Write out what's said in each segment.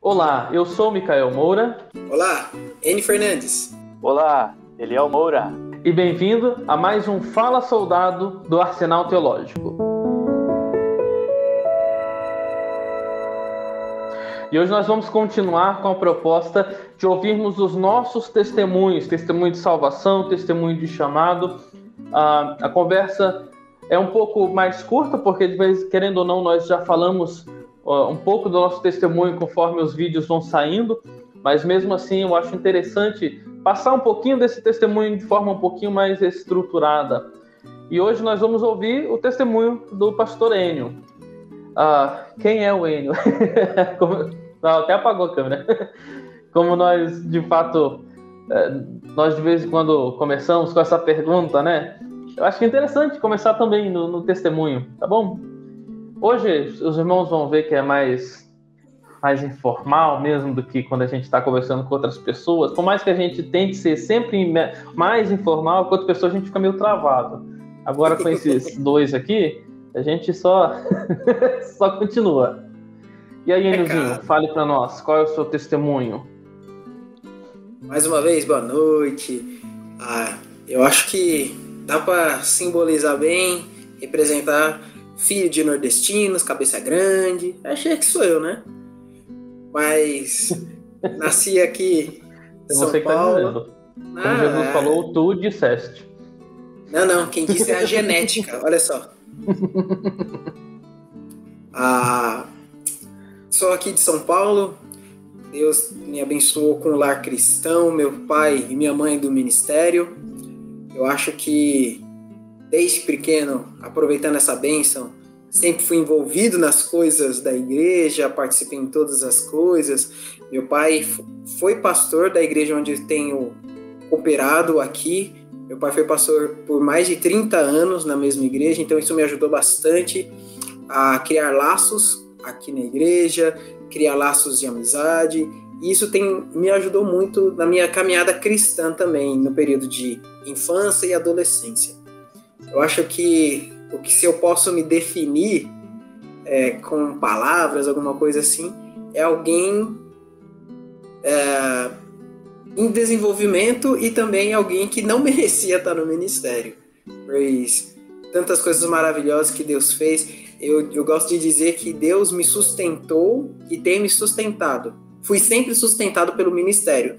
Olá, eu sou Micael Moura. Olá, N. Fernandes. Olá, Eliel Moura. E bem-vindo a mais um Fala Soldado do Arsenal Teológico. E hoje nós vamos continuar com a proposta de ouvirmos os nossos testemunhos, testemunho de salvação, testemunho de chamado. A conversa é um pouco mais curta, porque de vez, querendo ou não, nós já falamos um pouco do nosso testemunho conforme os vídeos vão saindo, mas mesmo assim eu acho interessante passar um pouquinho desse testemunho de forma um pouquinho mais estruturada. E hoje nós vamos ouvir o testemunho do pastor Enio. Quem é o Enio? Até apagou a câmera. Como nós, de fato, nós de vez em quando começamos com essa pergunta, né? Eu acho que é interessante começar também no testemunho, tá bom? Hoje os irmãos vão ver que é mais informal mesmo do que quando a gente está conversando com outras pessoas. Por mais que a gente tente ser sempre mais informal, com outras pessoas a gente fica meio travado. Agora com esses dois aqui, a gente só continua. E aí, Eniozinho, fale para nós, qual é o seu testemunho? Mais uma vez, boa noite. Eu acho que dá para simbolizar bem, representar filho de nordestinos, cabeça grande. Achei que sou eu, né? Mas nasci aqui em São Paulo. Como Jesus falou, tu disseste. Não, quem disse é a genética, olha só. Sou aqui de São Paulo. Deus me abençoou com um lar cristão, meu pai e minha mãe do ministério. Eu acho que desde pequeno, aproveitando essa bênção, sempre fui envolvido nas coisas da igreja, participei em todas as coisas. Meu pai foi pastor da igreja onde eu tenho operado aqui. Meu pai foi pastor por mais de 30 anos na mesma igreja, então isso me ajudou bastante a criar laços aqui na igreja, criar laços de amizade. E isso me ajudou muito na minha caminhada cristã também, no período de infância e adolescência. Eu acho que se eu posso me definir com palavras, alguma coisa assim, é alguém em desenvolvimento e também alguém que não merecia estar no ministério. Pois tantas coisas maravilhosas que Deus fez. Eu gosto de dizer que Deus me sustentou e tem me sustentado. Fui sempre sustentado pelo ministério,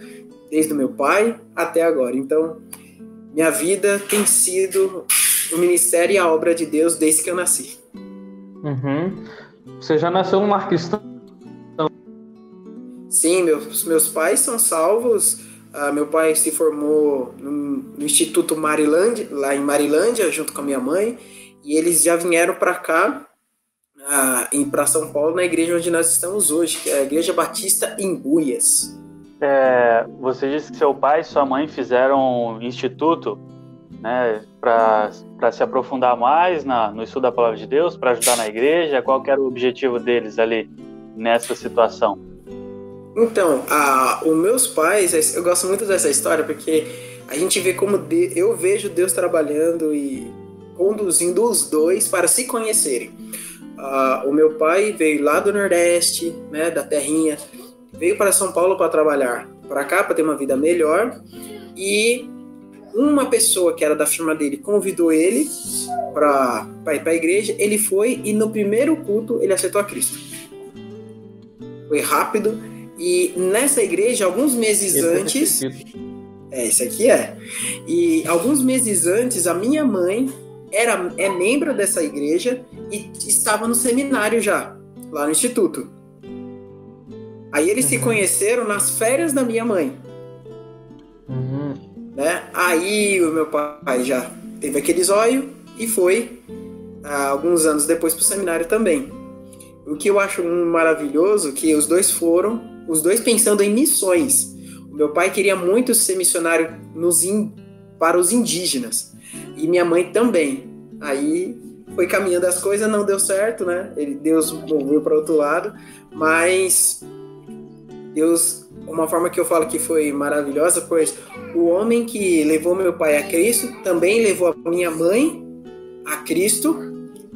desde o meu pai até agora. Então, minha vida tem sido o ministério e a obra de Deus desde que eu nasci. Você já nasceu num lar cristão? Sim, meus pais são salvos. Meu pai se formou no Instituto Maryland, lá em Marilândia, junto com a minha mãe. E eles já vieram para cá, para São Paulo, na igreja onde nós estamos hoje, que é a Igreja Batista Imbuias. Você disse que seu pai e sua mãe fizeram um instituto, né, para se aprofundar mais no estudo da Palavra de Deus, para ajudar na igreja. Qual que era o objetivo deles ali nessa situação? Então, os meus pais, eu gosto muito dessa história porque a gente vê como eu vejo Deus trabalhando e conduzindo os dois para se conhecerem. O meu pai veio lá do Nordeste, né, da terrinha, veio para São Paulo para trabalhar para cá, para ter uma vida melhor, e uma pessoa que era da firma dele convidou ele para ir para a igreja. Ele foi e no primeiro culto ele aceitou a Cristo. Foi rápido. E nessa igreja, alguns meses antes... Esse aqui é. E alguns meses antes, a minha mãe é membro dessa igreja e estava no seminário já, lá no instituto. Aí eles se conheceram nas férias da minha mãe. Né? Aí o meu pai já teve aquele zóio e foi, alguns anos depois, para o seminário também. O que eu acho maravilhoso, que os dois pensando em missões. O meu pai queria muito ser missionário para os indígenas. E minha mãe também. Aí foi caminhando as coisas, não deu certo, né? Deus moveu para outro lado. Mas Deus, uma forma que eu falo que foi maravilhosa, pois o homem que levou meu pai a Cristo também levou a minha mãe a Cristo.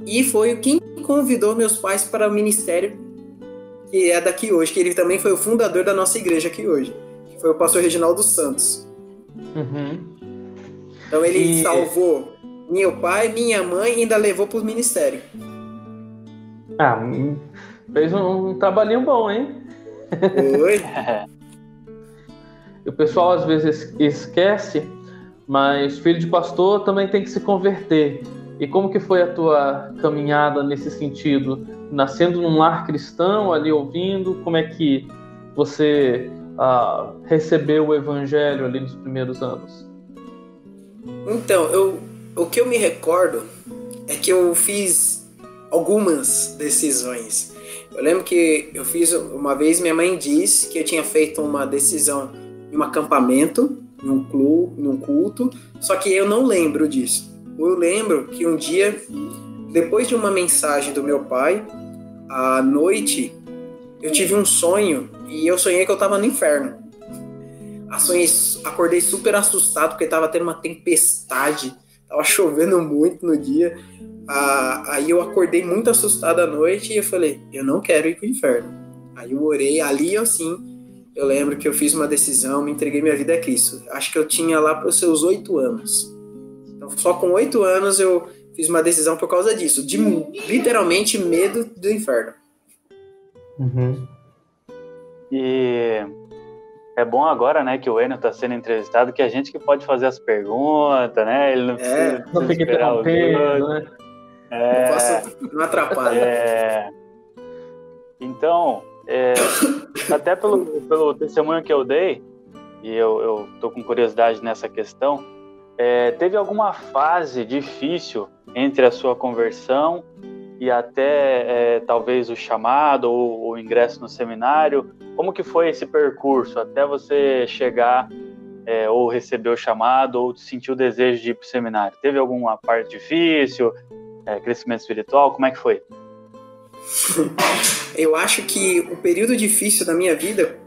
E foi quem convidou meus pais para o ministério que é daqui hoje, que ele também foi o fundador da nossa igreja aqui hoje, que foi o pastor Reginaldo Santos. Então ele salvou meu pai, minha mãe e ainda levou para o ministério. Fez um trabalhinho bom, hein? Foi. O pessoal às vezes esquece, mas filho de pastor também tem que se converter. E como que foi a tua caminhada nesse sentido? Nascendo num lar cristão, ali ouvindo, como é que você recebeu o evangelho ali nos primeiros anos? Então, o que eu me recordo é que eu fiz algumas decisões. Eu lembro que eu fiz uma vez, minha mãe disse que eu tinha feito uma decisão em um acampamento, num clube, num culto, só que eu não lembro disso. Eu lembro que um dia, depois de uma mensagem do meu pai, à noite, eu tive um sonho e eu sonhei que eu estava no inferno. Acordei super assustado porque estava tendo uma tempestade, estava chovendo muito no dia. Aí eu acordei muito assustado à noite e eu falei, eu não quero ir pro inferno. Aí eu orei, ali assim, eu lembro que eu fiz uma decisão, me entreguei minha vida a Cristo. Acho que eu tinha lá para os seus 8 anos. Então só com 8 anos eu fiz uma decisão por causa disso, de literalmente medo do inferno. E é bom agora, né, que o Enio está sendo entrevistado, que a gente que pode fazer as perguntas, né? Ele não precisa fica interrompendo, né? Não atrapalha. Então, até pelo testemunho que eu dei, e eu tô com curiosidade nessa questão, teve alguma fase difícil entre a sua conversão e até talvez o chamado ou o ingresso no seminário? Como que foi esse percurso até você chegar ou receber o chamado ou sentir o desejo de ir para o seminário? Teve alguma parte difícil, crescimento espiritual? Como é que foi? Eu acho que o período difícil da minha vida,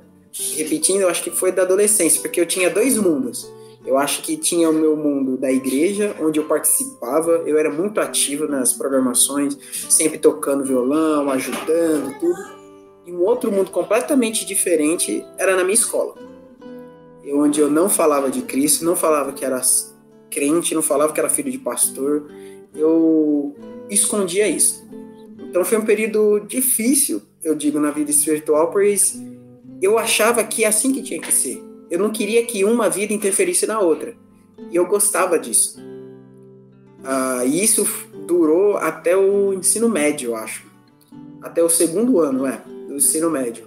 repetindo, eu acho que foi da adolescência, porque eu tinha 2 mundos. Eu acho que tinha o meu mundo da igreja, onde eu participava, eu era muito ativo nas programações, sempre tocando violão, ajudando, tudo. E um outro mundo completamente diferente era na minha escola, onde eu não falava de Cristo, não falava que era crente, não falava que era filho de pastor, eu escondia isso. Então foi um período difícil, eu digo, na vida espiritual, pois eu achava que é assim que tinha que ser. Eu não queria que uma vida interferisse na outra. E eu gostava disso. E isso durou até o ensino médio, eu acho. Até o 2º ano, do ensino médio.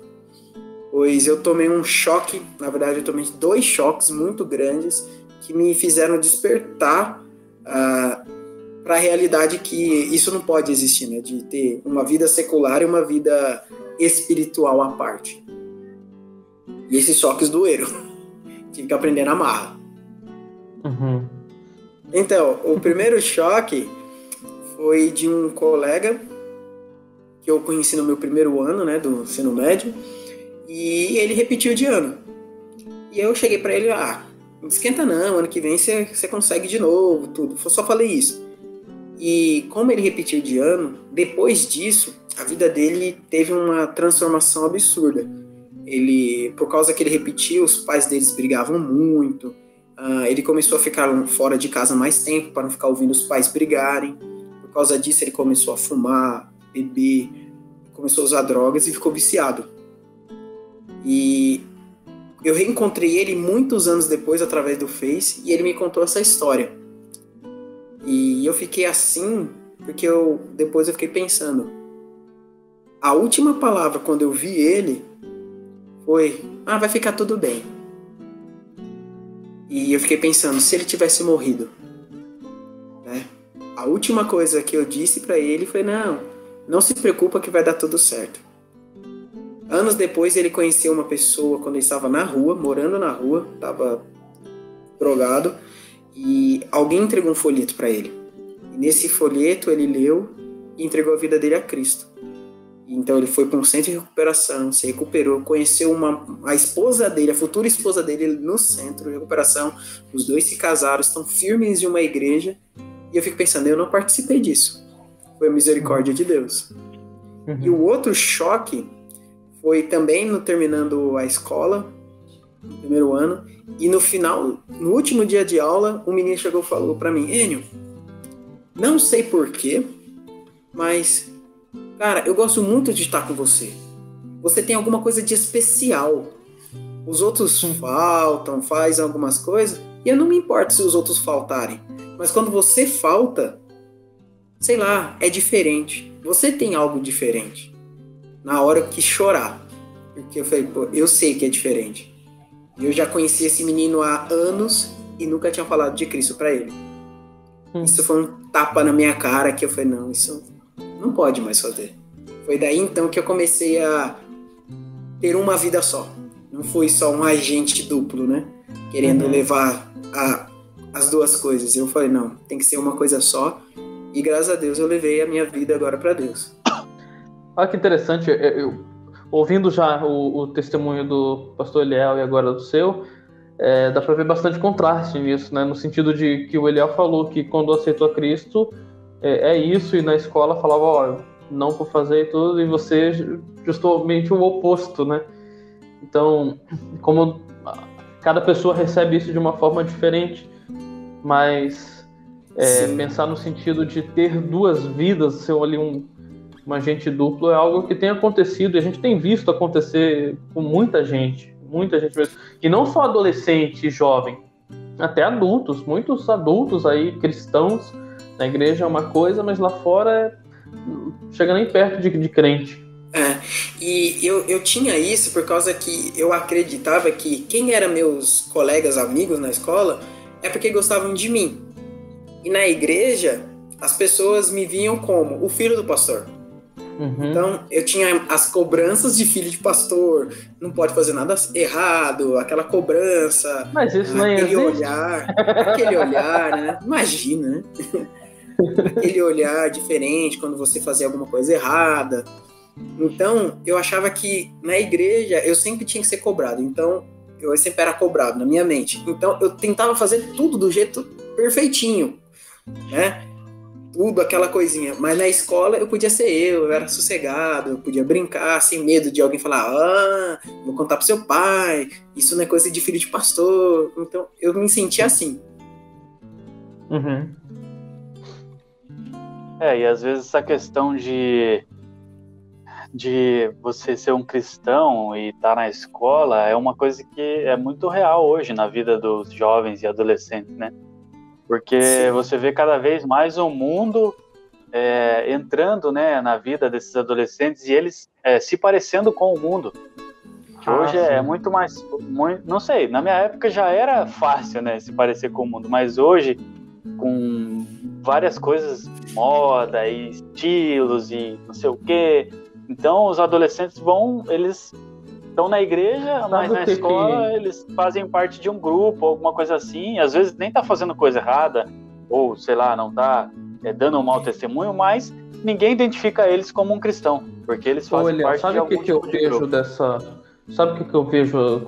Pois eu tomei um choque, na verdade eu tomei 2 choques muito grandes que me fizeram despertar para a realidade que isso não pode existir, né? De ter uma vida secular e uma vida espiritual à parte. E esses choques doeram. Tive que aprender na marra. Então, o primeiro choque foi de um colega que eu conheci no meu 1º ano, né, do ensino médio, e ele repetiu de ano. E eu cheguei pra ele, não esquenta não, ano que vem você consegue de novo, tudo. Eu só falei isso. E como ele repetiu de ano, depois disso, a vida dele teve uma transformação absurda. Por causa que ele repetiu, os pais deles brigavam muito. Ele começou a ficar fora de casa mais tempo para não ficar ouvindo os pais brigarem. Por causa disso, ele começou a fumar, beber, começou a usar drogas e ficou viciado. E eu reencontrei ele muitos anos depois através do Face e ele me contou essa história. E eu fiquei assim porque depois eu fiquei pensando. A última palavra quando eu vi ele foi, vai ficar tudo bem. E eu fiquei pensando, se ele tivesse morrido, né? A última coisa que eu disse pra ele foi, não se preocupa que vai dar tudo certo. Anos depois ele conheceu uma pessoa quando ele estava na rua, morando na rua, estava drogado, e alguém entregou um folheto pra ele. E nesse folheto ele leu e entregou a vida dele a Cristo. Então ele foi para um centro de recuperação, se recuperou, conheceu a esposa dele, a futura esposa dele no centro de recuperação. Os 2 se casaram, estão firmes em uma igreja. E eu fico pensando, eu não participei disso. Foi a misericórdia de Deus. E o outro choque foi também terminando a escola, no primeiro ano, e no final, no último dia de aula, um menino chegou e falou para mim: Enio, não sei porquê, mas, cara, eu gosto muito de estar com você. Você tem alguma coisa de especial. Os outros faltam, fazem algumas coisas, e eu não me importo se os outros faltarem. Mas quando você falta, sei lá, é diferente. Você tem algo diferente. Na hora eu quis chorar. Porque eu falei, pô, eu sei que é diferente. Eu já conheci esse menino há anos e nunca tinha falado de Cristo pra ele. Isso foi um tapa na minha cara que eu falei, não, isso não pode mais fazer. Foi daí então que eu comecei a ter uma vida só. Não fui só um agente duplo, né? Querendo levar as duas coisas. Eu falei, não, tem que ser uma coisa só. E graças a Deus eu levei a minha vida agora para Deus. Olha que interessante. Ouvindo já o testemunho do pastor Eliel e agora do seu, dá para ver bastante contraste nisso, né? No sentido de que o Eliel falou que quando aceitou a Cristo, é isso, e na escola falava, ó, não vou fazer tudo, e você justamente o oposto, né? Então, como cada pessoa recebe isso de uma forma diferente, mas pensar no sentido de ter duas vidas, ser ali um agente duplo, é algo que tem acontecido, e a gente tem visto acontecer com muita gente mesmo, e não só adolescente e jovem, até adultos, muitos adultos aí, cristãos, na igreja é uma coisa, mas lá fora chega nem perto de crente. E eu tinha isso por causa que eu acreditava que quem eram meus colegas, amigos na escola, é porque gostavam de mim. E na igreja, as pessoas me viam como o filho do pastor. Então, eu tinha as cobranças de filho de pastor, não pode fazer nada errado, aquela cobrança. Mas isso não existe. Aquele olhar, né? Imagina, né? Aquele olhar diferente quando você fazia alguma coisa errada. Então, eu achava que na igreja eu sempre tinha que ser cobrado. Então, eu sempre era cobrado na minha mente. Então, eu tentava fazer tudo do jeito perfeitinho, né? Tudo, aquela coisinha. Mas na escola eu podia ser eu era sossegado, eu podia brincar sem medo de alguém falar, vou contar pro seu pai, isso não é coisa de filho de pastor. Então, eu me sentia assim. E às vezes essa questão de você ser um cristão e estar na escola é uma coisa que é muito real hoje na vida dos jovens e adolescentes, né? Porque você vê cada vez mais o mundo entrando, né, na vida desses adolescentes e eles se parecendo com o mundo. Que hoje é muito mais... não sei, na minha época já era fácil, né, se parecer com o mundo, mas hoje, com várias coisas, moda e estilos e não sei o quê... Então, os adolescentes eles estão na igreja, mas na escola eles fazem parte de um grupo, alguma coisa assim. Às vezes nem tá fazendo coisa errada, ou sei lá, não tá dando um mau testemunho, mas ninguém identifica eles como um cristão, porque eles fazem parte de algum tipo de grupo. Sabe o que eu vejo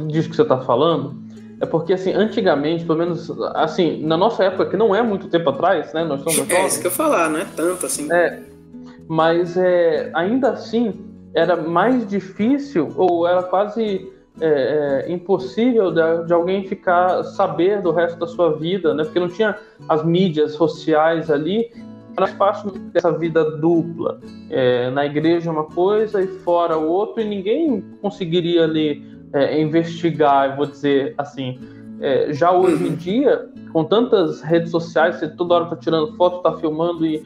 disso que você tá falando? É porque, assim, antigamente, pelo menos, assim, na nossa época, que não é muito tempo atrás, né? Nós somos jovens. Isso que eu ia falar, não é tanto assim. Mas ainda assim era mais difícil, ou era quase impossível de alguém saber do resto da sua vida, né? Porque não tinha as mídias sociais ali. Era fácil dessa vida dupla. Na igreja uma coisa e fora o outro, e ninguém conseguiria ali investigar, eu vou dizer assim. Já hoje em dia, com tantas redes sociais, você toda hora tá tirando foto, tá filmando, e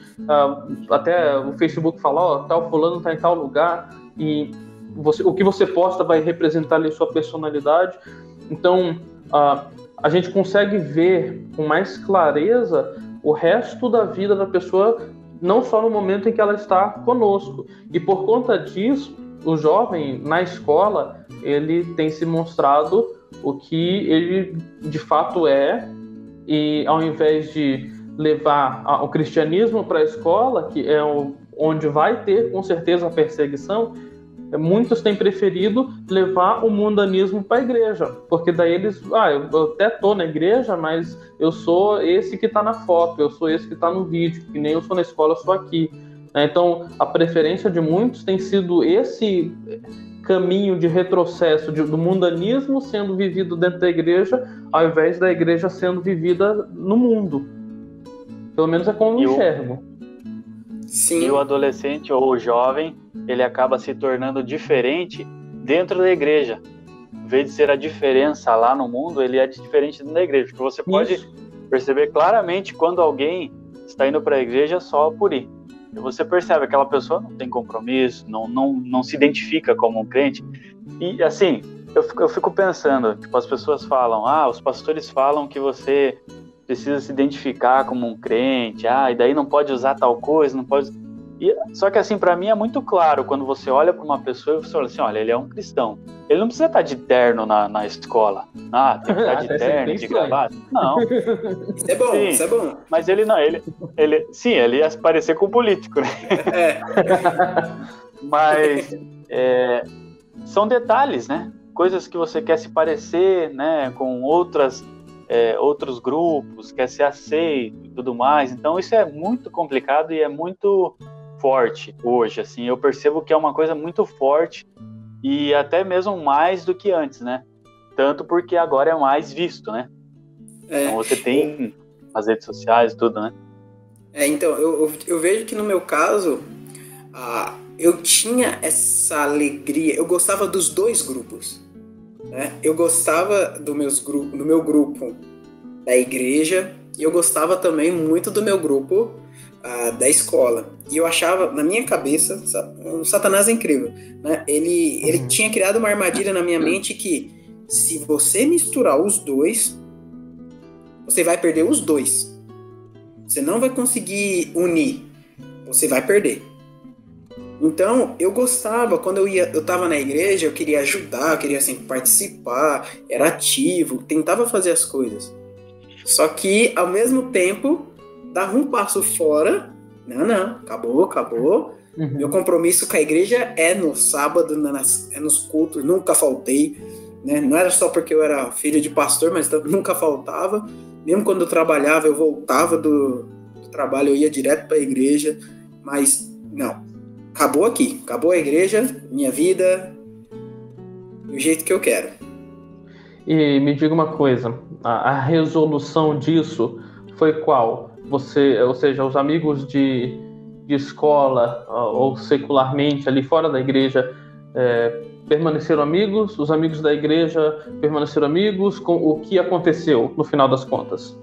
até o Facebook fala, ó, tal fulano tá em tal lugar, e o que você posta vai representar ali sua personalidade. Então, a gente consegue ver com mais clareza o resto da vida da pessoa, não só no momento em que ela está conosco. E por conta disso, o jovem, na escola, ele tem se mostrado o que ele de fato é, e ao invés de levar o cristianismo para a escola, que é onde vai ter com certeza a perseguição, muitos têm preferido levar o mundanismo para a igreja, porque daí eles, eu até estou na igreja, mas eu sou esse que está na foto, eu sou esse que está no vídeo, que nem eu sou na escola, eu sou aqui. Então, a preferência de muitos tem sido esse caminho de retrocesso do mundanismo sendo vivido dentro da igreja, ao invés da igreja sendo vivida no mundo. Pelo menos é como eu enxergo. Sim. E o adolescente ou o jovem, ele acaba se tornando diferente dentro da igreja. Em vez de ser a diferença lá no mundo, ele é diferente dentro da igreja. Porque você pode perceber claramente quando alguém está indo para a igreja só por ir. E você percebe que aquela pessoa não tem compromisso, não se identifica como um crente. E assim, eu fico pensando, tipo, as pessoas falam, os pastores falam que você precisa se identificar como um crente, e daí não pode usar tal coisa, não pode... Só que assim, para mim é muito claro, quando você olha para uma pessoa e você fala assim, olha, ele é um cristão. Ele não precisa estar de terno na escola. Tem que estar de terno, de gravata. Não. Isso é bom, sim, isso é bom. Mas ele não, ele ia se parecer com o político, né? Mas são detalhes, né? Coisas que você quer se parecer, né, com outros grupos, quer ser aceito e tudo mais. Então isso é muito complicado e é muito forte hoje, assim. Eu percebo que é uma coisa muito forte e até mesmo mais do que antes, né? Tanto porque agora é mais visto, né? Então você tem as redes sociais e tudo, né? Então, eu vejo que no meu caso, eu tinha essa alegria, eu gostava dos dois grupos, né? Eu gostava do meu grupo da igreja e eu gostava também muito do meu grupo da escola. E eu achava, na minha cabeça, o Satanás é incrível, né? Ele tinha criado uma armadilha na minha mente que se você misturar os dois, você vai perder os dois. Você não vai conseguir unir, você vai perder. Então, eu gostava, quando eu estava na igreja, eu queria ajudar, eu queria sempre participar, era ativo, tentava fazer as coisas. Só que, ao mesmo tempo, dava um passo fora. Não, acabou. Meu compromisso com a igreja é no sábado, é nos cultos, nunca faltei. Né? Não era só porque eu era filho de pastor, mas nunca faltava. Mesmo quando eu trabalhava, eu voltava do trabalho, eu ia direto para a igreja. Mas, não, acabou aqui. Acabou a igreja, minha vida, do jeito que eu quero. E me diga uma coisa, a resolução disso foi qual? Você, ou seja, os amigos de escola ou secularmente ali fora da igreja permaneceram amigos? Os amigos da igreja permaneceram amigos? O que aconteceu no final das contas?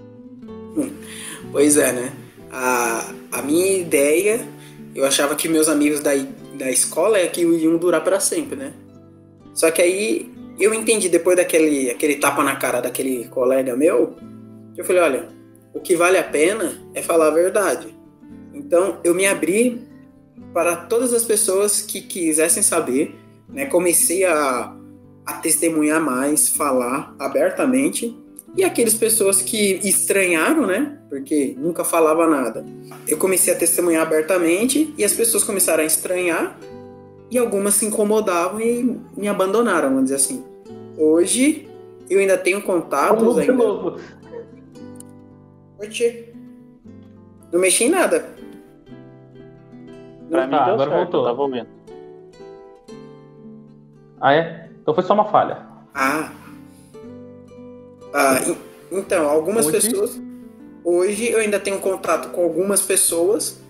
Pois é, né? A minha ideia, eu achava que meus amigos da escola que iam durar para sempre, né? Só que aí eu entendi, depois aquele tapa na cara daquele colega meu, eu falei, olha, o que vale a pena é falar a verdade. Então, eu me abri para todas as pessoas que quisessem saber, né? Comecei a testemunhar mais, falar abertamente. E aquelas pessoas que estranharam, né? Porque nunca falava nada. Eu comecei a testemunhar abertamente e as pessoas começaram a estranhar e algumas se incomodavam e me abandonaram, vamos dizer assim. Hoje, eu ainda tenho contatos ainda. Novo. Oxê. Não mexi em nada. Pra mim deu agora certo, voltou. Eu tava ouvindo. Então foi só uma falha. Então, algumas pessoas... Hoje eu ainda tenho contato com algumas pessoas,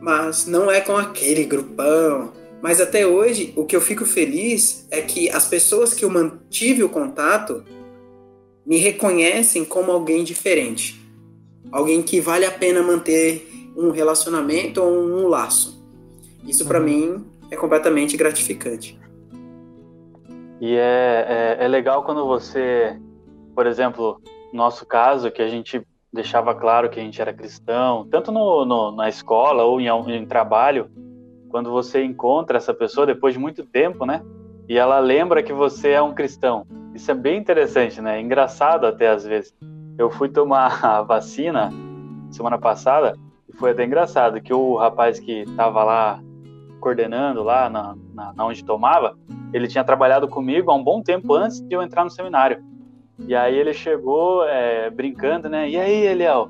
mas não é com aquele grupão. Mas até hoje, o que eu fico feliz é que as pessoas que eu mantive o contato me reconhecem como alguém diferente. Alguém que vale a pena manter um relacionamento ou um laço. Isso para mim é completamente gratificante. E é legal quando você, por exemplo, no nosso caso, que a gente deixava claro que a gente era cristão, tanto na escola ou em trabalho, quando você encontra essa pessoa depois de muito tempo, né? E ela lembra que você é um cristão. Isso é bem interessante, né? Engraçado até às vezes. Eu fui tomar a vacina semana passada e foi até engraçado que o rapaz que estava lá coordenando lá na onde tomava, ele tinha trabalhado comigo há um bom tempo antes de eu entrar no seminário. E aí ele chegou brincando, né? E aí, Eliel,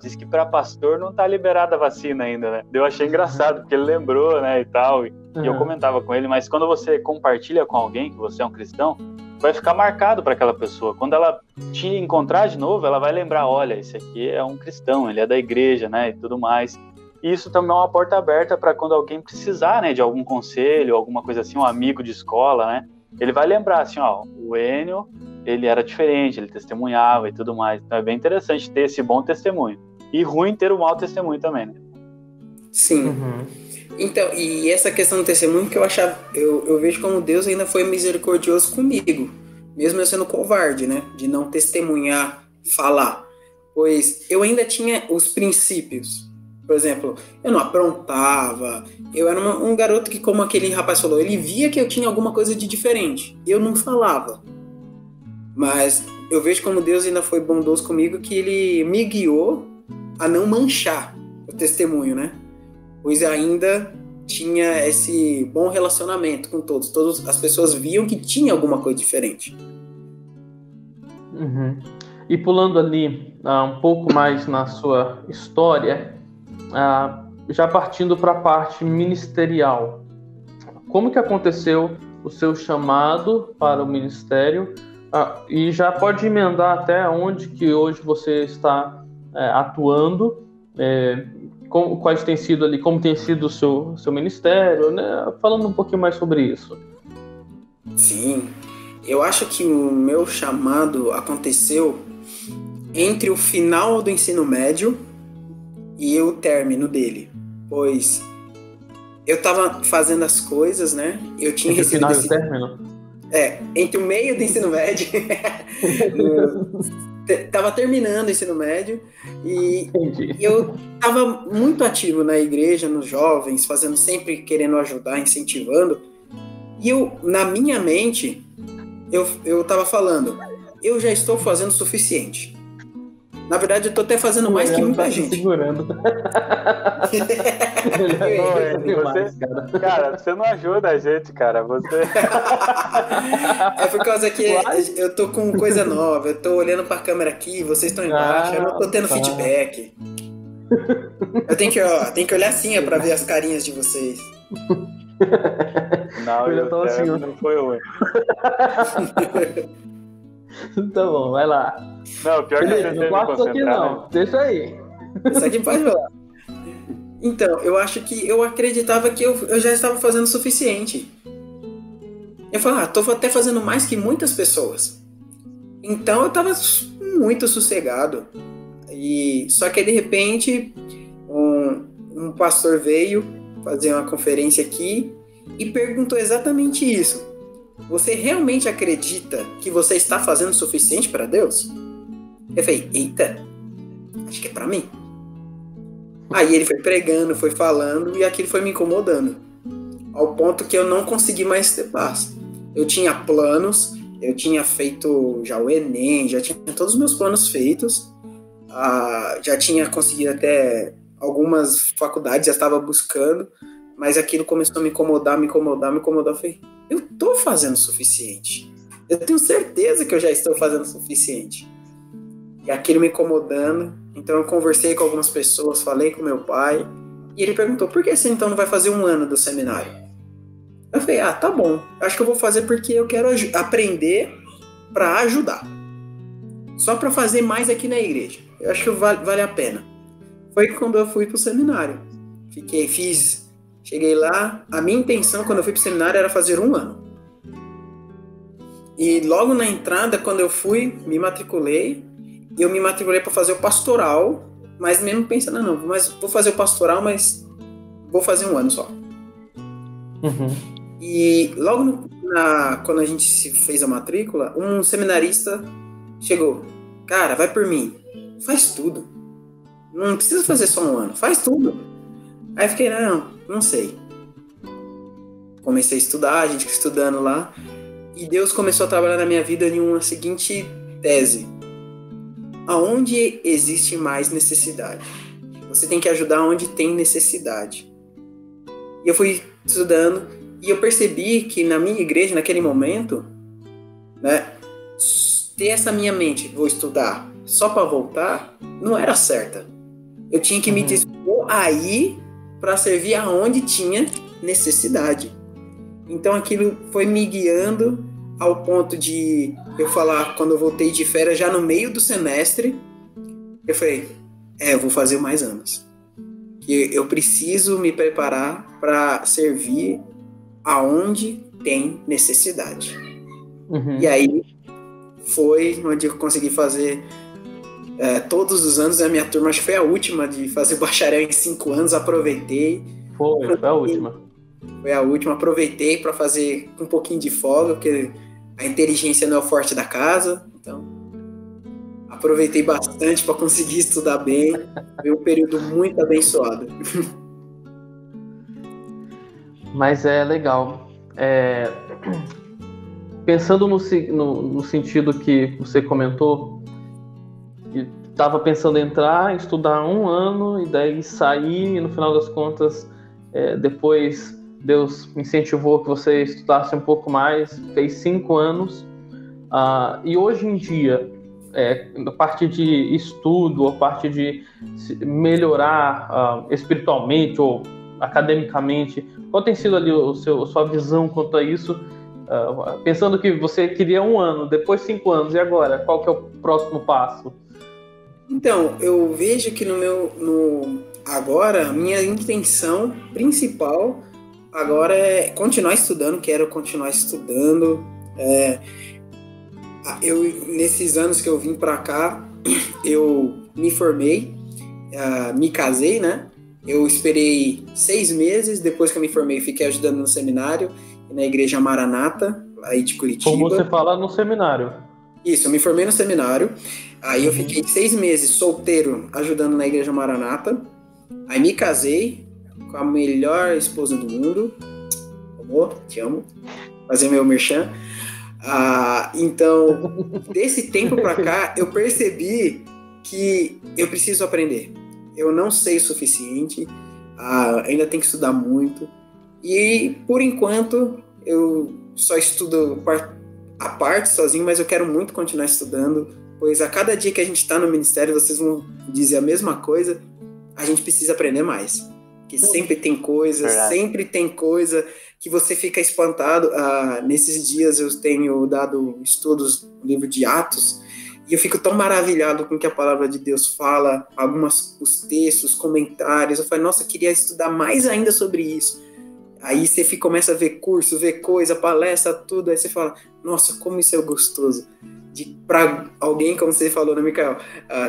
Diz que para pastor não tá liberada a vacina ainda, né? Eu achei engraçado, porque ele lembrou, né, e tal, e eu comentava com ele, mas quando você compartilha com alguém que você é um cristão, vai ficar marcado para aquela pessoa. Quando ela te encontrar de novo, ela vai lembrar, olha, esse aqui é um cristão, ele é da igreja, né, e tudo mais. E isso também é uma porta aberta para quando alguém precisar, né, de algum conselho, alguma coisa assim, um amigo de escola, né, ele vai lembrar assim, o Enio, ele era diferente, ele testemunhava e tudo mais. Então é bem interessante ter esse bom testemunho. E ruim ter o mau testemunho também, né? Sim. Então, e essa questão do testemunho que eu vejo como Deus ainda foi misericordioso comigo, mesmo eu sendo covarde, né, de não testemunhar, falar, pois eu ainda tinha os princípios. Por exemplo, eu não aprontava, eu era um garoto que, como aquele rapaz falou, ele via que eu tinha alguma coisa de diferente, eu não falava. Mas eu vejo como Deus ainda foi bondoso comigo, que ele me guiou a não manchar o testemunho, né? Pois ainda tinha esse bom relacionamento com todos. Todas as pessoas viam que tinha alguma coisa diferente. E pulando ali um pouco mais na sua história, já partindo para a parte ministerial, como que aconteceu o seu chamado para o ministério? E já pode emendar até onde que hoje você está atuando, quais tem sido ali, como tem sido o seu ministério, né? Falando um pouquinho mais sobre isso. Sim, eu acho que o meu chamado aconteceu entre o final do ensino médio e o término dele, pois eu estava fazendo as coisas, né? Eu tinha entre recebido o final e o término? Entre o meio do ensino médio. Tava terminando o ensino médio e eu tava muito ativo na igreja, nos jovens, fazendo, sempre querendo ajudar, incentivando. E eu, na minha mente, eu tava falando, eu já estou fazendo o suficiente. Na verdade, eu tô até fazendo mais que muita gente. Segurando. Cara, você não ajuda a gente, cara. Você... É por causa que eu tô com coisa nova, eu tô olhando pra câmera aqui, vocês estão embaixo, eu não tô tendo feedback. Eu tenho que olhar assim pra ver as carinhas de vocês. Não, eu tô assim, não foi eu. Tá bom, vai lá. Não, pior que você não gosto aqui não, né? Deixa aí. Isso aqui pode falar. Então, eu acho que eu acreditava que eu já estava fazendo o suficiente. Eu falei, tô até fazendo mais que muitas pessoas. Então eu tava muito sossegado. Só que aí, de repente, um pastor veio fazer uma conferência aqui e perguntou exatamente isso. Você realmente acredita que você está fazendo o suficiente para Deus? Eu falei, eita, acho que é para mim. Aí ele foi pregando, foi falando e aquilo foi me incomodando. Ao ponto que eu não consegui mais ter paz. Eu tinha planos, eu tinha feito já o Enem, já tinha todos os meus planos feitos. Já tinha conseguido até algumas faculdades, já estava buscando. Mas aquilo começou a me incomodar. Eu falei, eu tô fazendo o suficiente. Eu tenho certeza que eu já estou fazendo o suficiente. E aquilo me incomodando. Então eu conversei com algumas pessoas, falei com meu pai. E ele perguntou, por que você então não vai fazer 1 ano do seminário? Eu falei, tá bom. Acho que eu vou fazer porque eu quero aprender para ajudar. Só para fazer mais aqui na igreja. Eu acho que vale a pena. Foi quando eu fui pro seminário. Cheguei lá, a minha intenção quando eu fui pro seminário era fazer 1 ano. E logo na entrada, quando eu fui, me matriculei para fazer o pastoral, mas mesmo pensando, mas vou fazer o pastoral, mas vou fazer 1 ano só. E logo quando a gente se fez a matrícula, um seminarista chegou, cara, vai por mim, faz tudo. Não precisa fazer só 1 ano, faz tudo. Aí eu fiquei, não sei. Comecei a estudar, a gente estudando lá. E Deus começou a trabalhar na minha vida em uma seguinte tese. Aonde existe mais necessidade? Você tem que ajudar onde tem necessidade. E eu fui estudando e eu percebi que na minha igreja, naquele momento, né, ter essa minha mente, vou estudar, só para voltar não era certa. Eu tinha que me dispor aí para servir aonde tinha necessidade. Então aquilo foi me guiando ao ponto de eu falar, quando eu voltei de férias, já no meio do semestre, eu falei, eu vou fazer mais anos. Que eu preciso me preparar para servir aonde tem necessidade. E aí foi onde eu consegui fazer todos os anos. A minha turma, acho que foi a última de fazer bacharel em 5 anos, aproveitei. Foi a última. Foi a última, aproveitei para fazer um pouquinho de folga, porque a inteligência não é o forte da casa, então aproveitei bastante para conseguir estudar bem. Foi um período muito abençoado. Mas é legal. Pensando no sentido que você comentou, que estava pensando em entrar, estudar 1 ano e daí sair, e no final das contas, depois Deus incentivou que você estudasse um pouco mais, fez 5 anos, e hoje em dia, a parte de estudo, a parte de melhorar espiritualmente ou academicamente, qual tem sido ali a sua visão quanto a isso? Pensando que você queria 1 ano, depois 5 anos, e agora? Qual que é o próximo passo? Então, eu vejo que agora, minha intenção principal agora é continuar estudando, quero continuar estudando. Nesses anos que eu vim para cá, eu me formei, me casei, né? Eu esperei 6 meses, depois que eu me formei, fiquei ajudando no seminário, na Igreja Maranata, aí de Curitiba. Como você fala, no seminário. Isso, eu me formei no seminário, aí eu fiquei 6 meses solteiro, ajudando na Igreja Maranata, aí me casei com a melhor esposa do mundo. Amor, te amo. Fazer meu merchan. Então, desse tempo pra cá, eu percebi que eu preciso aprender. Eu não sei o suficiente, ainda tenho que estudar muito. E, por enquanto, eu só estudo a parte sozinho, mas eu quero muito continuar estudando, pois a cada dia que a gente está no ministério, vocês vão dizer a mesma coisa, a gente precisa aprender mais. Que sempre tem coisa que você fica espantado. Nesses dias eu tenho dado estudos no livro de Atos, e eu fico tão maravilhado com o que a palavra de Deus fala, os textos, comentários. Eu falo, nossa, eu queria estudar mais ainda sobre isso. Aí você começa a ver curso, ver coisa, palestra, tudo. Aí você fala, nossa, como isso é gostoso. Para alguém, como você falou, né, Micael?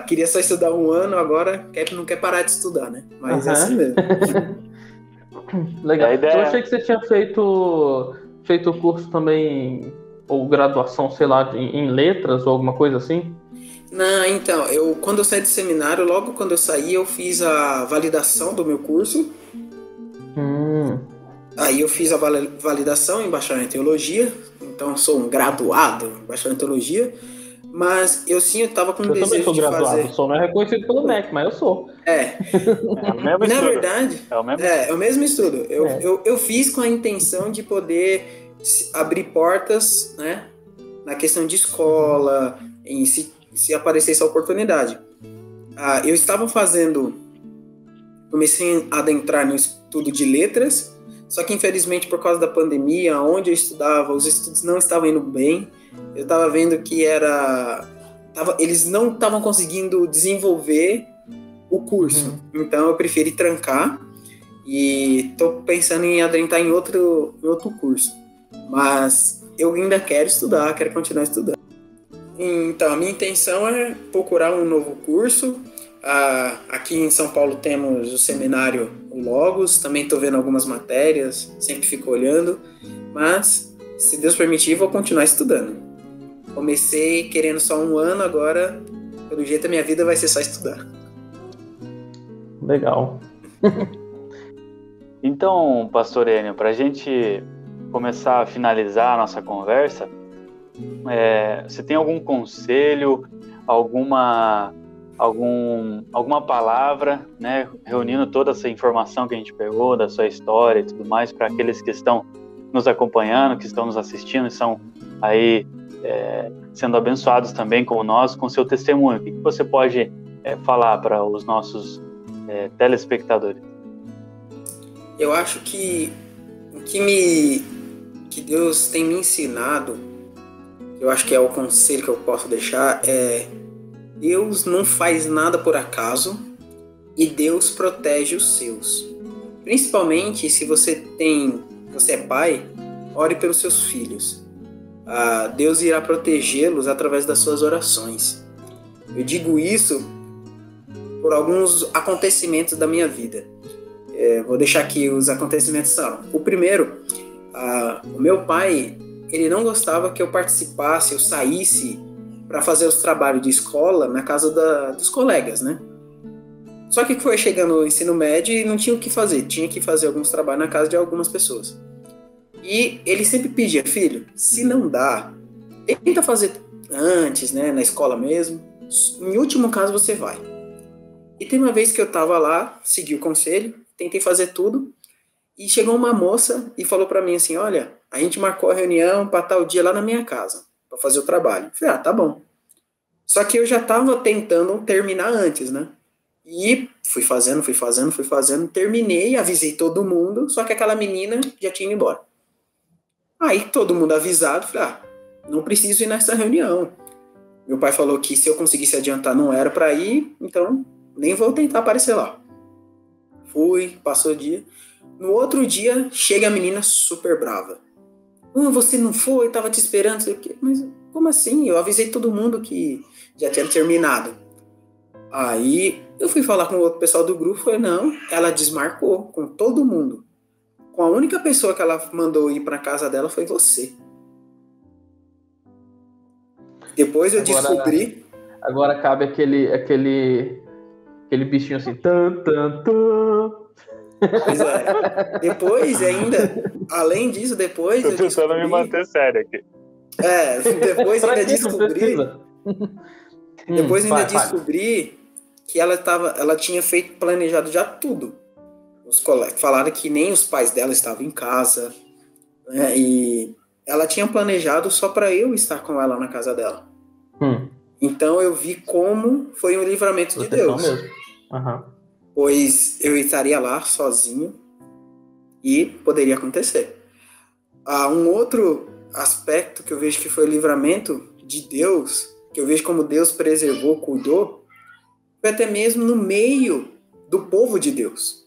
Queria só estudar 1 ano, agora não quer parar de estudar, né? Mas é assim mesmo. Legal. Eu achei que você tinha feito o curso também, ou graduação, sei lá, em letras ou alguma coisa assim? Não, então, quando eu saí do seminário, logo quando eu saí, eu fiz a validação do meu curso. Aí eu fiz a validação em bacharel em teologia, então eu sou um graduado em bacharel em teologia, mas eu estava com desejo de fazer... Eu também sou graduado, só não é reconhecido pelo MEC, mas eu sou. O mesmo estudo. Na verdade, é o mesmo estudo. Eu fiz com a intenção de poder abrir portas, né, na questão de escola, se aparecesse a oportunidade. Eu estava comecei a adentrar no estudo de letras, só que infelizmente por causa da pandemia, onde eu estudava, os estudos não estavam indo bem. Eu estava vendo que eles não estavam conseguindo desenvolver o curso. Então eu preferi trancar e estou pensando em adentrar em outro curso. Mas eu ainda quero estudar, quero continuar estudando. Então a minha intenção é procurar um novo curso. Aqui em São Paulo temos o seminário o Logos, também estou vendo algumas matérias, sempre fico olhando, mas se Deus permitir vou continuar estudando. Comecei querendo só 1 ano, agora pelo jeito a minha vida vai ser só estudar. Legal. Então, Pastor Enio, para a gente começar a finalizar a nossa conversa, você tem algum conselho, alguma palavra, né, reunindo toda essa informação que a gente pegou da sua história e tudo mais, para aqueles que estão nos acompanhando, que estão nos assistindo e são aí sendo abençoados também, como nós, com seu testemunho. O que você pode falar para os nossos telespectadores? Eu acho que o que Deus tem me ensinado, eu acho que é o conselho que eu posso deixar, Deus não faz nada por acaso e Deus protege os seus. Principalmente se você é pai, ore pelos seus filhos. Deus irá protegê-los através das suas orações. Eu digo isso por alguns acontecimentos da minha vida. Vou deixar aqui os acontecimentos são. O primeiro, o meu pai, ele não gostava que eu participasse, eu saísse para fazer os trabalhos de escola na casa dos colegas, né? Só que foi chegando o ensino médio e não tinha o que fazer, tinha que fazer alguns trabalhos na casa de algumas pessoas. E ele sempre pedia, filho, se não dá, tenta fazer antes, né, na escola mesmo, em último caso você vai. E tem uma vez que eu tava lá, segui o conselho, tentei fazer tudo, e chegou uma moça e falou pra mim assim, olha, a gente marcou a reunião pra tal dia lá na minha casa, pra fazer o trabalho. Eu falei, tá bom. Só que eu já tava tentando terminar antes, né? E fui fazendo, terminei, avisei todo mundo, só que aquela menina já tinha ido embora. Aí todo mundo avisado, falei, não preciso ir nessa reunião. Meu pai falou que se eu conseguisse adiantar não era pra ir, então nem vou tentar aparecer lá. Fui, passou o dia. No outro dia, chega a menina super brava. Você não foi, tava te esperando, sei o quê. Mas como assim? Eu avisei todo mundo que já tinha terminado. Aí eu fui falar com o outro pessoal do grupo, falei, não, ela desmarcou com todo mundo. Com a única pessoa que ela mandou ir pra casa dela foi você. Depois eu descobri... Agora cabe aquele bichinho assim, tan, tan, tan. Pois é. Depois ainda, além disso, depois eu descobri... Tô tentando me manter sério aqui. Depois ainda descobri... Depois ainda descobri que ela tinha planejado já tudo. Os colegas falaram que nem os pais dela estavam em casa, né? E ela tinha planejado só para eu estar com ela na casa dela. Então eu vi como foi um livramento de Deus. Mesmo. Uhum. Pois eu estaria lá sozinho e poderia acontecer. Um outro aspecto que eu vejo que foi o livramento de Deus, que eu vejo como Deus preservou, cuidou, foi até mesmo no meio do povo de Deus.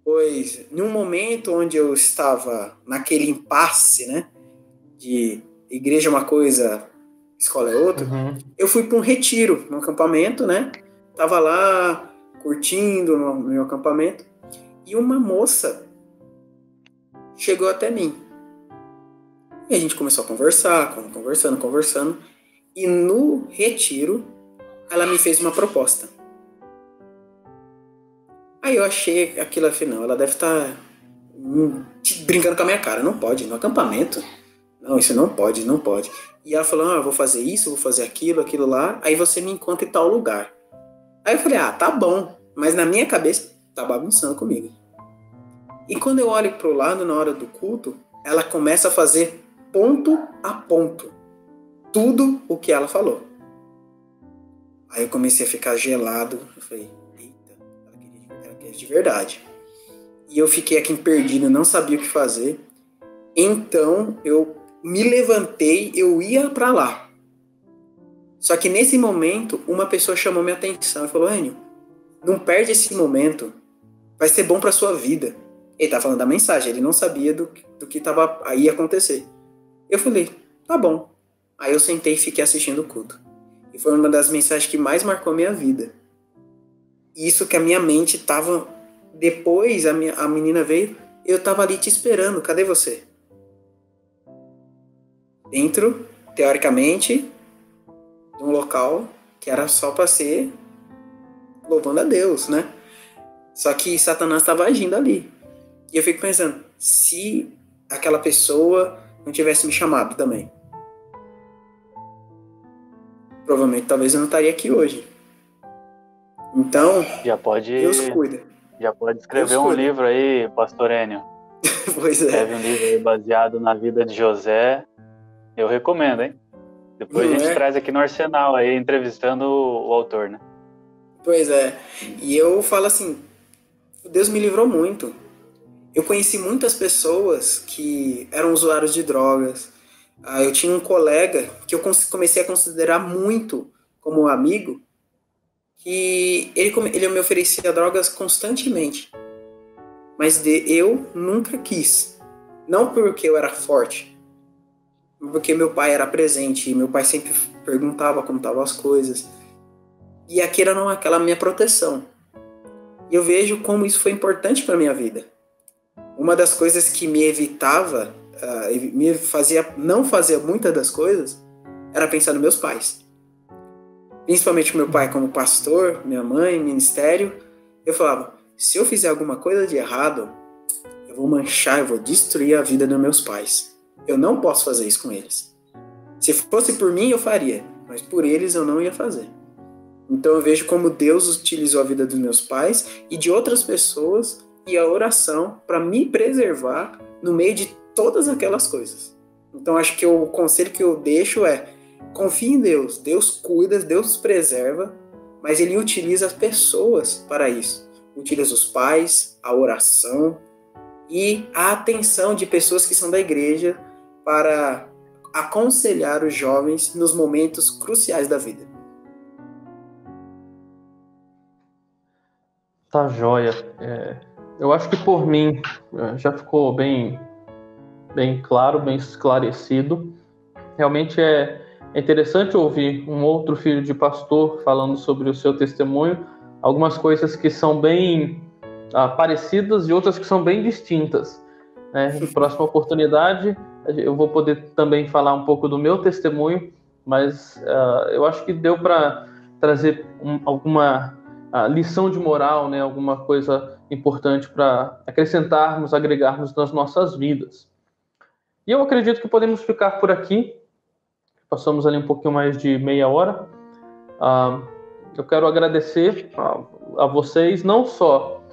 Pois, num momento onde eu estava naquele impasse, né, de igreja é uma coisa, escola é outra, eu fui para um retiro, num acampamento, né, tava lá curtindo no meu acampamento, e uma moça chegou até mim. E a gente começou a conversar, conversando, e no retiro, ela me fez uma proposta. Aí eu achei aquilo, afinal, ela deve estar brincando com a minha cara. Não pode, no acampamento. Não, isso não pode. E ela falou, eu vou fazer isso, vou fazer aquilo lá. Aí você me encontra em tal lugar. Aí eu falei, tá bom. Mas na minha cabeça, tá bagunçando comigo. E quando eu olho pro lado na hora do culto, ela começa a fazer ponto a ponto tudo o que ela falou. Aí eu comecei a ficar gelado. Eu falei, ela quer de verdade. E eu fiquei aqui perdido, não sabia o que fazer. Então eu me levantei, eu ia pra lá. Só que nesse momento, uma pessoa chamou minha atenção e falou, Enio, não perde esse momento, vai ser bom pra sua vida. Ele tá falando da mensagem, ele não sabia do que ia acontecer. Eu falei, tá bom. Aí eu sentei e fiquei assistindo o culto. E foi uma das mensagens que mais marcou a minha vida. Isso que a minha mente tava... Depois a menina veio, eu tava ali te esperando, cadê você? Dentro, teoricamente, de um local que era só pra ser louvando a Deus, né? Só que Satanás estava agindo ali. E eu fico pensando, se aquela pessoa não tivesse me chamado também, provavelmente talvez eu não estaria aqui hoje. Então, Deus cuida. Já pode escrever um livro aí, Pastor Enio. Pois é. Escreve um livro aí baseado na vida de José. Eu recomendo, hein? Depois a gente traz aqui no Arsenal aí, entrevistando o autor, né? Pois é. E eu falo assim, Deus me livrou muito. Eu conheci muitas pessoas que eram usuários de drogas. Eu tinha um colega que eu comecei a considerar muito como um amigo, que ele me oferecia drogas constantemente. Mas eu nunca quis. Não porque eu era forte, porque meu pai era presente, e meu pai sempre perguntava como estavam as coisas. E aquilo era aquela minha proteção. E eu vejo como isso foi importante para minha vida. Uma das coisas que me evitava, me fazia não fazer muitas das coisas, era pensar nos meus pais. Principalmente meu pai como pastor, minha mãe, ministério. Eu falava, se eu fizer alguma coisa de errado, eu vou manchar, eu vou destruir a vida dos meus pais. Eu não posso fazer isso com eles. Se fosse por mim, eu faria, mas por eles eu não ia fazer. Então eu vejo como Deus utilizou a vida dos meus pais e de outras pessoas e a oração para me preservar no meio de todas aquelas coisas. Então acho que o conselho que eu deixo é: confie em Deus. Deus cuida, Deus preserva, mas Ele utiliza as pessoas para isso. Utiliza os pais, a oração e a atenção de pessoas que são da igreja para aconselhar os jovens nos momentos cruciais da vida. Tá joia. Eu acho que por mim já ficou bem claro, bem esclarecido. Realmente é interessante ouvir um outro filho de pastor falando sobre o seu testemunho, algumas coisas que são bem parecidas e outras que são bem distintas. Em próxima oportunidade, eu vou poder também falar um pouco do meu testemunho, mas eu acho que deu para trazer alguma lição de moral, né? Alguma coisa importante para acrescentarmos, agregarmos nas nossas vidas. E eu acredito que podemos ficar por aqui. Passamos ali um pouquinho mais de meia hora. Eu quero agradecer a vocês, não só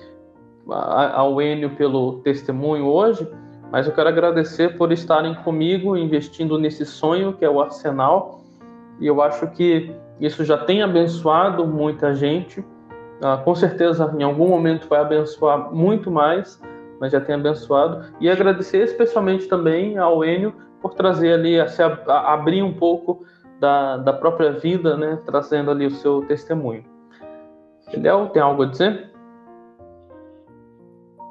ao Enio pelo testemunho hoje, mas eu quero agradecer por estarem comigo, investindo nesse sonho que é o Arsenal. E eu acho que isso já tem abençoado muita gente. Com certeza, em algum momento vai abençoar muito mais, mas já tem abençoado. E agradecer especialmente também ao Enio por trazer ali, abrir um pouco da própria vida, né? Trazendo ali o seu testemunho. Léo, tem algo a dizer?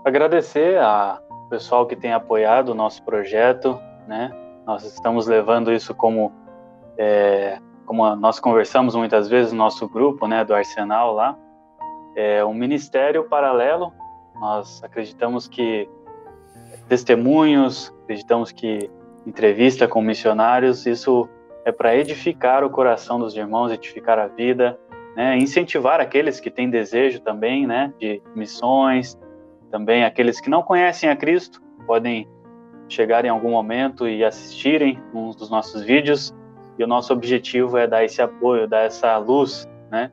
Agradecer ao pessoal que tem apoiado o nosso projeto, né? Nós estamos levando isso como nós conversamos muitas vezes no nosso grupo, né, do Arsenal lá, um ministério paralelo. Nós acreditamos que testemunhos, acreditamos que entrevista com missionários, isso é para edificar o coração dos irmãos, edificar a vida, né, incentivar aqueles que têm desejo também, né, de missões, também aqueles que não conhecem a Cristo, podem chegar em algum momento e assistirem um dos nossos vídeos, e o nosso objetivo é dar esse apoio, dar essa luz, né,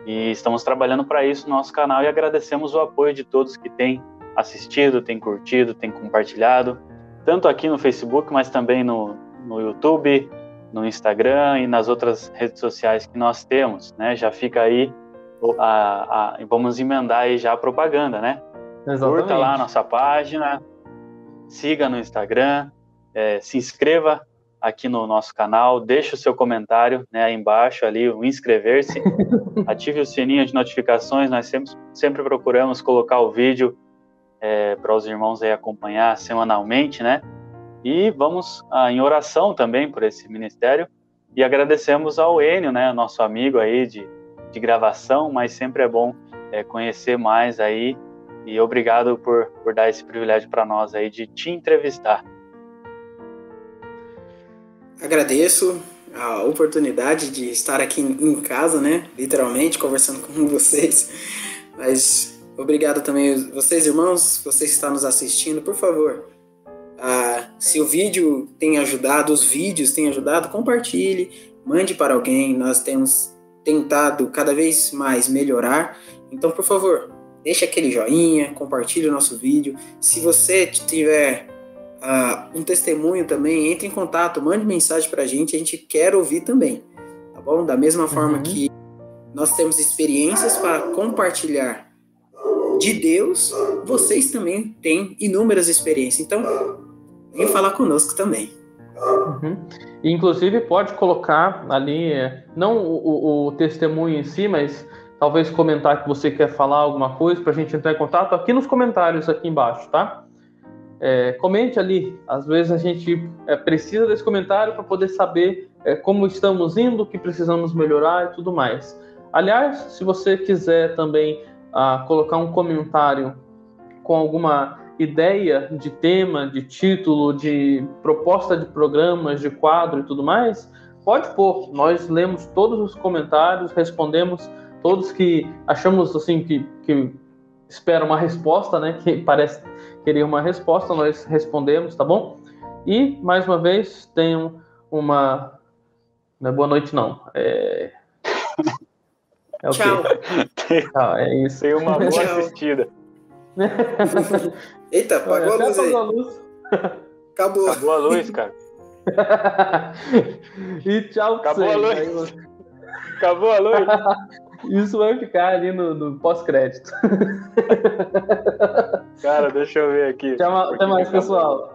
e estamos trabalhando para isso no nosso canal e agradecemos o apoio de todos que têm assistido, têm curtido, têm compartilhado, tanto aqui no Facebook, mas também no YouTube, no Instagram e nas outras redes sociais que nós temos, né? Já fica aí, vamos emendar aí já a propaganda, né? Exatamente. Curta lá a nossa página, siga no Instagram, se inscreva aqui no nosso canal, deixe o seu comentário, né, aí embaixo ali, o inscrever-se, ative o sininho de notificações. Nós sempre procuramos colocar o vídeo para os irmãos aí acompanhar semanalmente, né? E vamos em oração também por esse ministério, e agradecemos ao Enio, né, nosso amigo aí de gravação, mas sempre é bom conhecer mais aí, e obrigado por dar esse privilégio para nós aí de te entrevistar. Agradeço a oportunidade de estar aqui em casa, né, literalmente, conversando com vocês, mas obrigado também vocês, irmãos, vocês que estão nos assistindo, por favor, se o vídeo tem ajudado, os vídeos têm ajudado, compartilhe, mande para alguém. Nós temos tentado cada vez mais melhorar, então por favor, deixa aquele joinha, compartilha o nosso vídeo. Se você tiver um testemunho também, entre em contato, mande mensagem pra gente, a gente quer ouvir também, tá bom? Da mesma forma que nós temos experiências para compartilhar de Deus, vocês também têm inúmeras experiências, então venham falar conosco também. Inclusive pode colocar ali, não o testemunho em si, mas talvez comentar que você quer falar alguma coisa para a gente entrar em contato aqui nos comentários aqui embaixo, tá? Comente ali, às vezes a gente precisa desse comentário para poder saber como estamos indo, o que precisamos melhorar e tudo mais. Aliás, se você quiser também colocar um comentário com alguma ideia de tema, de título, de proposta de programas, de quadro e tudo mais, pode pôr. Nós lemos todos os comentários, respondemos todos que achamos assim que esperam uma resposta, né? Que parece querer uma resposta, nós respondemos, tá bom? E, mais uma vez, tenham uma... Não é boa noite, não. Tchau. Tchau, é isso. Tem uma boa assistida. Eita, apagou a luz aí. Acabou. Acabou a luz, cara. E tchau pra Acabou vocês. a luz. Acabou a luz. Isso vai ficar ali no pós-crédito. Cara, deixa eu ver aqui. Até mais, pessoal.